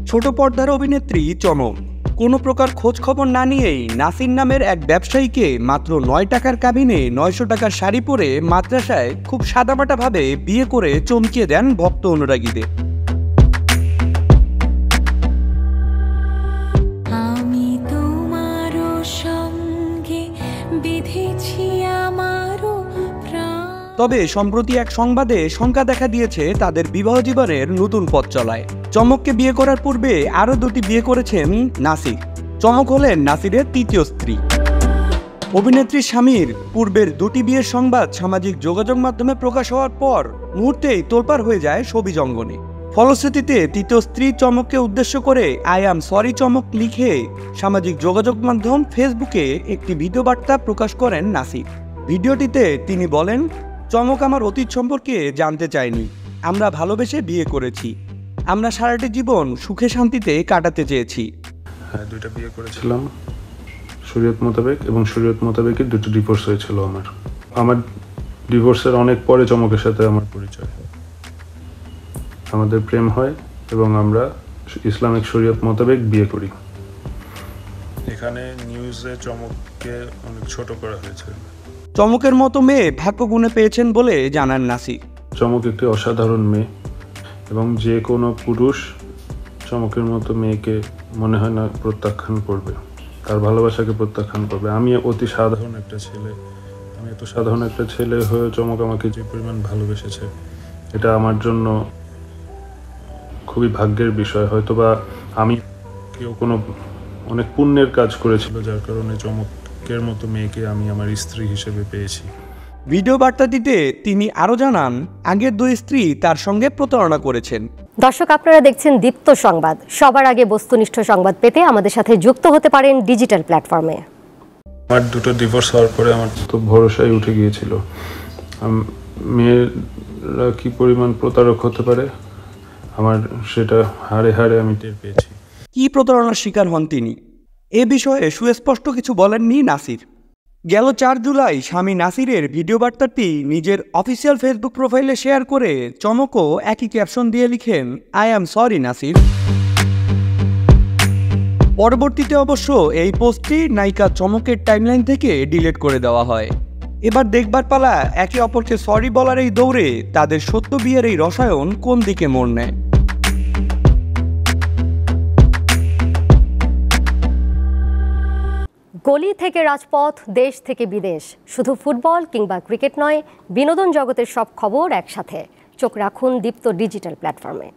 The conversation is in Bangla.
ছোট পর্দার অভিনেত্রী চমক কোনো প্রকার খোঁজ খবর না নিয়েই নাসির নামের এক ব্যবসায়ীকে মাত্র ৯ টাকার কাবিনে ৯০০ টাকার শাড়ি পরে মাদ্রাসায় খুব সাদামাটাভাবে বিয়ে করে চমকিয়ে দেন ভক্ত অনুরাগীদের। তবে সম্প্রতি এক সংবাদে শঙ্কা দেখা দিয়েছে তাদের বিবাহ জীবনের নতুন পথ চলায়। চমককে বিয়ে করার পূর্বে আরও দুটি বিয়ে করেছেন নাসির। চমক হলেন নাসিরের তৃতীয় স্ত্রী। অভিনেত্রী স্বামীর পূর্বের দুটি বিয়ের সংবাদ সামাজিক যোগাযোগ মাধ্যমে প্রকাশ হওয়ার পর মুহূর্তেই তোলপাড় হয়ে যায় শোবিজ অঙ্গনে। ফলশ্রুতিতে তৃতীয় স্ত্রী চমককে উদ্দেশ্য করে আই অ্যাম সরি চমক লিখে সামাজিক যোগাযোগ মাধ্যম ফেসবুকে একটি ভিডিও বার্তা প্রকাশ করেন নাসির। ভিডিওটিতে তিনি বলেন, চমক আমার অতীত সম্পর্কে জানতে চায়নি, আমরা ভালোবেসে বিয়ে করেছি, আমরা সারাটি জীবন সুখে শান্তিতে কাটাতে চেয়েছি। হ্যাঁ, দুইটা বিয়ে করেছিলাম শরীয়ত মোতাবেক, এবং শরীয়ত মোতাবেকই দুটো ডিভোর্স হয়েছিল। আমার ডিভোর্সের অনেক পরে চমকের সাথে আমার পরিচয় হয়। আমাদের প্রেম হয় এবং আমরা ইসলামিক শরীয়ত মোতাবেক বিয়ে করি। এখানে নিউজে চমককে অনেক ছোট করা হয়েছে। চমকের মতো মেয়ে ভাগ্য গুণে পেয়েছেন বলে জানান নাসির। চমক একটি অসাধারণ মেয়ে এবং যে কোনো পুরুষ চমকের মতো মেয়েকে মনে হয় না প্রত্যাখ্যান করবে, তার ভালোবাসাকে প্রত্যাখ্যান করবে। আমি এত সাধারণ একটা ছেলে হয়ে চমক আমাকে যে পরিমাণ ভালোবেসেছে, এটা আমার জন্য খুবই ভাগ্যের বিষয়। হয়তোবা আমি কেউ কোনো অনেক পুণ্যের কাজ করেছিল, যার কারণে চমকের মতো মেয়েকে আমি আমার স্ত্রী হিসেবে পেয়েছি। ভিডিও বার্তাটিতে তিনি আরও জানান, আগের দুই স্ত্রী তার সঙ্গে প্রতারণা করেছেন। দর্শক, আপনারা দেখছেন দীপ্ত সংবাদ। সবার আগে বস্তুনিষ্ঠ সংবাদ পেতে আমাদের সাথে যুক্ত হতে পারেন ডিজিটাল প্ল্যাটফর্মে। আমার দুটো ডিভোর্স হওয়ার পরে আমার তো ভরসাই উঠে গিয়েছিল। মেয়েরা কি পরিমাণ প্রতারক হতে পারে, আমার সেটা হাড়ে হাড়ে আমি টের পেয়েছি। কি প্রতারণার শিকার হন তিনি, এ বিষয়ে সুস্পষ্ট কিছু বলেননি নাসির। গেল ৪ জুলাই স্বামী নাসিরের ভিডিও বার্তাটি নিজের অফিসিয়াল ফেসবুক প্রোফাইলে শেয়ার করে চমকও একই ক্যাপশন দিয়ে লিখেন, আই অ্যাম সরি নাসির। পরবর্তীতে অবশ্য এই পোস্টটি নায়িকা চমকের টাইমলাইন থেকে ডিলিট করে দেওয়া হয়। এবার দেখবার পালা একে অপরকে সরি বলার এই দৌড়ে তাদের সত্য বিয়ের এই রসায়ন কোন দিকে মোড় নেয়। গলি থেকে রাজপথ, দেশ থেকে বিদেশ, শুধু ফুটবল কিংবা ক্রিকেট নয়, বিনোদন জগতের সব খবর একসাথে। চোখ রাখুন দীপ্ত ডিজিটাল প্ল্যাটফর্মে।